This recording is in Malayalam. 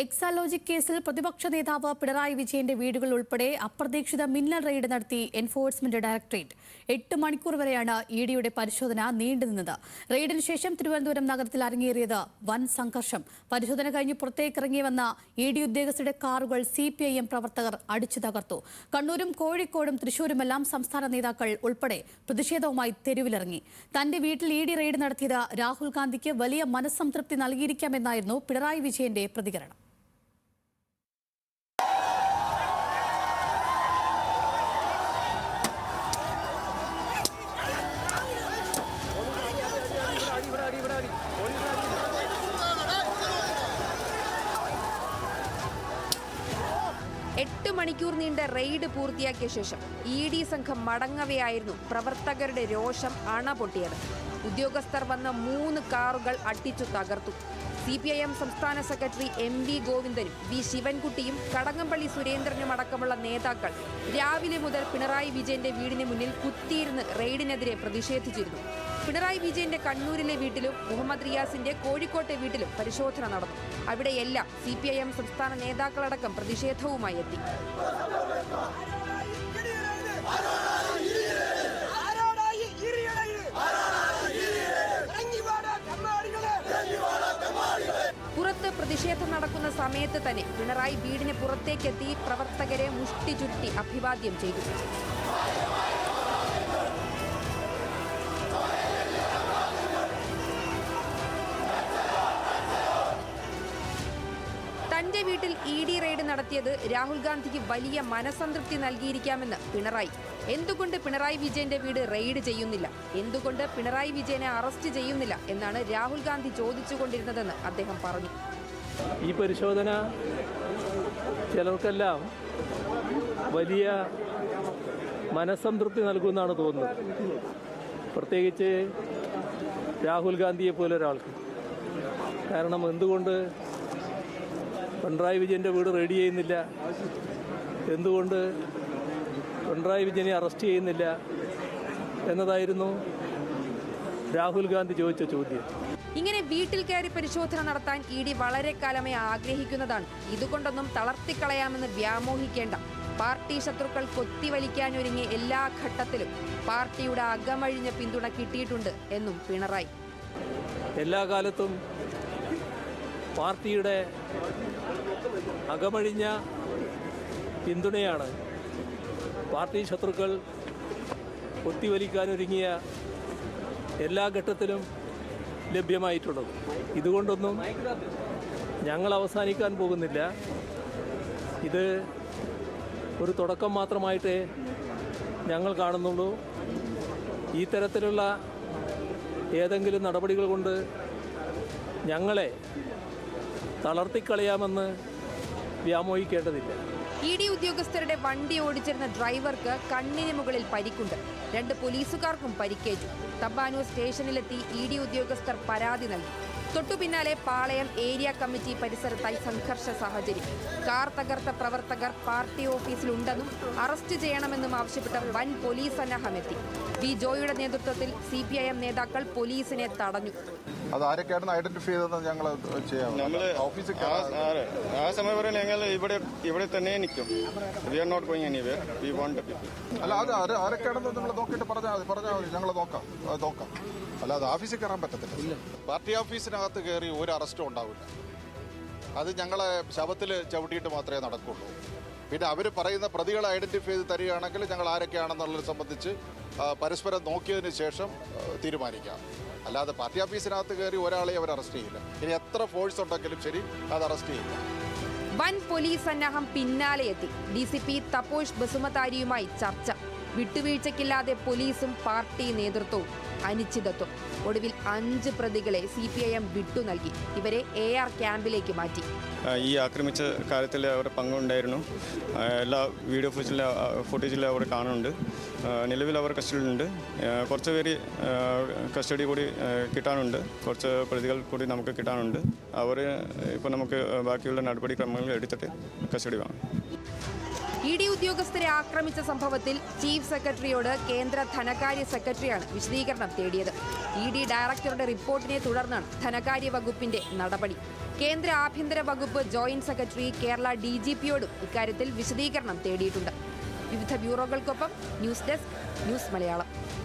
എക്സാലോജിക് കേസിൽ പ്രതിപക്ഷ നേതാവ് പിണറായി വിജയന്റെ വീടുകൾ ഉൾപ്പെടെ അപ്രതീക്ഷിത മിന്നൽ റെയ്ഡ് നടത്തി എൻഫോഴ്സ്മെന്റ് ഡയറക്ടറേറ്റ്. 8 മണിക്കൂർ വരെയാണ് ഇഡിയുടെ പരിശോധന നീണ്ടുനിന്നത്. റെയ്ഡിന് ശേഷം തിരുവനന്തപുരം നഗരത്തിൽ അരങ്ങേറിയത് വൻ സംഘർഷം. പരിശോധന കഴിഞ്ഞ് പുറത്തേക്കിറങ്ങിവന്ന ഇഡി ഉദ്യോഗസ്ഥരുടെ കാറുകൾ CPIM പ്രവർത്തകർ അടിച്ചു തകർത്തു. കണ്ണൂരും കോഴിക്കോടും തൃശൂരുമെല്ലാം സംസ്ഥാന നേതാക്കൾ ഉൾപ്പെടെ പ്രതിഷേധവുമായി തെരുവിലിറങ്ങി. തന്റെ വീട്ടിൽ ഇഡി റെയ്ഡ് നടത്തിയത് രാഹുൽ ഗാന്ധിക്ക് വലിയ മനസ്സംതൃപ്തി നൽകിയിരിക്കാമെന്നായിരുന്നു പിണറായി വിജയന്റെ പ്രതികരണം. എട്ട് മണിക്കൂർ നീണ്ട റെയ്ഡ് പൂർത്തിയാക്കിയ ശേഷം ഇഡി സംഘം മടങ്ങവെയായിരുന്നു പ്രവർത്തകരുടെ രോഷം അണപൊട്ടിയത്. ഉദ്യോഗസ്ഥർ വന്ന 3 കാറുകൾ അടിച്ചു തകർത്തു. CPIM സംസ്ഥാന സെക്രട്ടറി MV ഗോവിന്ദനും V ശിവൻകുട്ടിയും കടകംപള്ളി സുരേന്ദ്രനും അടക്കമുള്ള നേതാക്കൾ രാവിലെ മുതൽ പിണറായി വിജയന്റെ വീടിന് മുന്നിൽ കുത്തിയിരുന്ന് റെയ്ഡിനെതിരെ പ്രതിഷേധിച്ചിരുന്നു. പിണറായി വിജയന്റെ കണ്ണൂരിലെ വീട്ടിലും മുഹമ്മദ് റിയാസിന്റെ കോഴിക്കോട്ടെ വീട്ടിലും പരിശോധന നടന്നു. അവിടെയെല്ലാം CPIM സംസ്ഥാന നേതാക്കളടക്കം പ്രതിഷേധവുമായി എത്തി. പുറത്ത് പ്രതിഷേധം നടക്കുന്ന സമയത്ത് തന്നെ പിണറായി വീടിന് പുറത്തേക്കെത്തി പ്രവർത്തകരെ മുഷ്ടി ചുറ്റി അഭിവാദ്യം ചെയ്തു. തന്റെ വീട്ടിൽ ഇഡി റെയ്ഡ് നടത്തിയത് രാഹുൽ ഗാന്ധിക്ക് വലിയ മനസ്സംതൃപ്തി നൽകിയിരിക്കാമെന്ന് പിണറായി. എന്തുകൊണ്ട് പിണറായി വിജയന്റെ വീട് റെയ്ഡ് ചെയ്യുന്നില്ല, എന്തുകൊണ്ട് പിണറായി വിജയനെ അറസ്റ്റ് ചെയ്യുന്നില്ല എന്നാണ് രാഹുൽ ഗാന്ധി ചോദിച്ചുകൊണ്ടിരുന്നതെന്ന് അദ്ദേഹം പറഞ്ഞു. ഈ പരിശോധന ചിലർക്കെല്ലാം വലിയ മനസ്സംതൃപ്തി നൽകുമെന്നാണ് തോന്നുന്നത്. പ്രത്യേകിച്ച് രാഹുൽ ഗാന്ധിയെ പോലെ ഒരാൾക്ക്. കാരണം എന്തുകൊണ്ട് പിണറായി വിജയൻ്റെ വീട് റെഡി ചെയ്യുന്നില്ല, എന്തുകൊണ്ട് പിണറായി വിജയനെ അറസ്റ്റ് ചെയ്യുന്നില്ല എന്നതായിരുന്നു രാഹുൽ ഗാന്ധി ചോദിച്ച ചോദ്യം. ഇങ്ങനെ വീട്ടിൽ കയറി പരിശോധന നടത്താൻ ഇഡി വളരെ കാലമായി ആഗ്രഹിക്കുന്നതാണ്. ഇതുകൊണ്ടൊന്നും തളർത്തിക്കളയാമെന്ന് വ്യാമോഹിക്കേണ്ട. പാർട്ടി ശത്രുക്കൾ കൊത്തിവലിക്കാനൊരുങ്ങിയ എല്ലാ ഘട്ടത്തിലും പാർട്ടിയുടെ അകമഴിഞ്ഞ പിന്തുണ കിട്ടിയിട്ടുണ്ട് എന്നും പിണറായി. എല്ലാ കാലത്തും പാർട്ടിയുടെ അകമഴിഞ്ഞ പിന്തുണയാണ് പാർട്ടി ശത്രുക്കൾ കൊത്തിവലിക്കാനൊരുങ്ങിയ എല്ലാ ഘട്ടത്തിലും ലഭ്യമായിട്ടുള്ളത്. ഇതുകൊണ്ടൊന്നും ഞങ്ങൾ അവസാനിക്കാൻ പോകുന്നില്ല. ഇത് ഒരു തുടക്കം മാത്രമായിട്ട് ഞങ്ങൾ കാണുന്നുള്ളൂ. ഈ തരത്തിലുള്ള ഏതെങ്കിലും നടപടികൾ കൊണ്ട് ഞങ്ങളെ തളർത്തിക്കളയാമെന്ന് വ്യാമോഹിക്കേണ്ടതില്ല. ഇഡി ഉദ്യോഗസ്ഥരുടെ വണ്ടി ഓടിച്ചിരുന്ന ഡ്രൈവർക്ക് കണ്ണിന് മുകളിൽ പരിക്കുണ്ട്. 2 പോലീസുകാർക്കും പരിക്കേറ്റു. തമ്പാനൂർ സ്റ്റേഷനിലെത്തി ഇഡി ഉദ്യോഗസ്ഥർ പരാതി നൽകി. തൊട്ടു പിന്നാലെ പാളയം ഏരിയ കമ്മിറ്റി പരിസരത്തായി സംഘർഷ സാഹചര്യം. കാർ തകർത്ത പ്രവർത്തകർ പാർട്ടി ഓഫീസിലുണ്ടെന്നും അറസ്റ്റ് ചെയ്യണമെന്നും ആവശ്യപ്പെട്ട് വൻ പോലീസ് സന്നാഹമെത്തി. V ജോയിയുടെ നേതൃത്വത്തിൽ CPIM നേതാക്കൾ പോലീസിനെ തടഞ്ഞു. അത് ആരൊക്കെയാണെന്ന് ഐഡന്റിഫൈ ചെയ്തെന്ന് ഞങ്ങൾ ചെയ്യാം. ആ സമയം വരെ ഞങ്ങൾ ഇവിടെ തന്നെ നിൽക്കും. അല്ല, അത് ആരൊക്കെയാണെന്ന് നിങ്ങൾ നോക്കിയിട്ട് പറഞ്ഞാൽ മതി. ഞങ്ങൾ നോക്കാം. അല്ലാതെ ഓഫീസിൽ കയറാൻ പറ്റത്തില്ല. പാർട്ടി ഓഫീസിനകത്ത് കയറി ഒരു അറസ്റ്റും ഉണ്ടാവില്ല. അത് ഞങ്ങളെ ശവത്തിൽ ചവിട്ടിയിട്ട് മാത്രമേ നടക്കുള്ളൂ. പിന്നെ അവർ പറയുന്ന പ്രതികളെ ഐഡന്റിഫൈ ചെയ്ത് തരികയാണെങ്കിൽ ഞങ്ങൾ ആരൊക്കെയാണെന്നുള്ളത് സംബന്ധിച്ച് പരസ്പരം നോക്കിയതിന് ശേഷം തീരുമാനിക്കാം. അല്ലാതെ പാർട്ടി ഓഫീസിനകത്ത് കയറി ഒരാളെ അവർ അറസ്റ്റ് ചെയ്യില്ല. ഇനി എത്ര ഫോഴ്സ് ഉണ്ടെങ്കിലും ശരി, അത് അറസ്റ്റ് ചെയ്യില്ല. വൻ പോലീസ് സന്നാഹം പിന്നാലെ എത്തി. DCP തപോഷ് ബസുമതാരിയുമായി ചർച്ച. വിട്ടുവീഴ്ചയ്ക്കില്ലാതെ പോലീസും പാർട്ടി നേതൃത്വവും. അനിശ്ചിതത്വം. ഒടുവിൽ 5 പ്രതികളെ CPIM വിട്ടു നൽകി. ഇവരെ AR ക്യാമ്പിലേക്ക് മാറ്റി. ഈ ആക്രമിച്ച കാര്യത്തിൽ അവരുടെ പങ്കുണ്ടായിരുന്നു. എല്ലാ വീഡിയോ ഫുട്ടേജിൽ അവർ കാണുന്നുണ്ട്. നിലവിൽ അവർ കസ്റ്റഡിയിലുണ്ട്. കുറച്ച് പേര് കസ്റ്റഡി കൂടി കിട്ടാനുണ്ട്. കുറച്ച് പ്രതികൾ കൂടി നമുക്ക് കിട്ടാനുണ്ട്. അവർ ഇപ്പോൾ നമുക്ക് ബാക്കിയുള്ള നടപടിക്രമങ്ങൾ എടുത്തിട്ട് കസ്റ്റഡി വാങ്ങും. ഇഡി ഉദ്യോഗസ്ഥരെ ആക്രമിച്ച സംഭവത്തിൽ ചീഫ് സെക്രട്ടറിയോട് കേന്ദ്ര ധനകാര്യ സെക്രട്ടറിയാണ് വിശദീകരണം തേടിയത്. ഇഡി ഡയറക്ടറുടെ റിപ്പോർട്ടിനെ തുടർന്നാണ് ധനകാര്യ വകുപ്പിന്റെ നടപടി. കേന്ദ്ര ആഭ്യന്തര വകുപ്പ് ജോയിന്റ് സെക്രട്ടറി കേരള DGPയോടും ഇക്കാര്യത്തിൽ വിശദീകരണം തേടിയിട്ടുണ്ട്. വിവിധ ബ്യൂറോകൾക്കൊപ്പം ന്യൂസ് ഡെസ്ക്, ന്യൂസ് മലയാളം.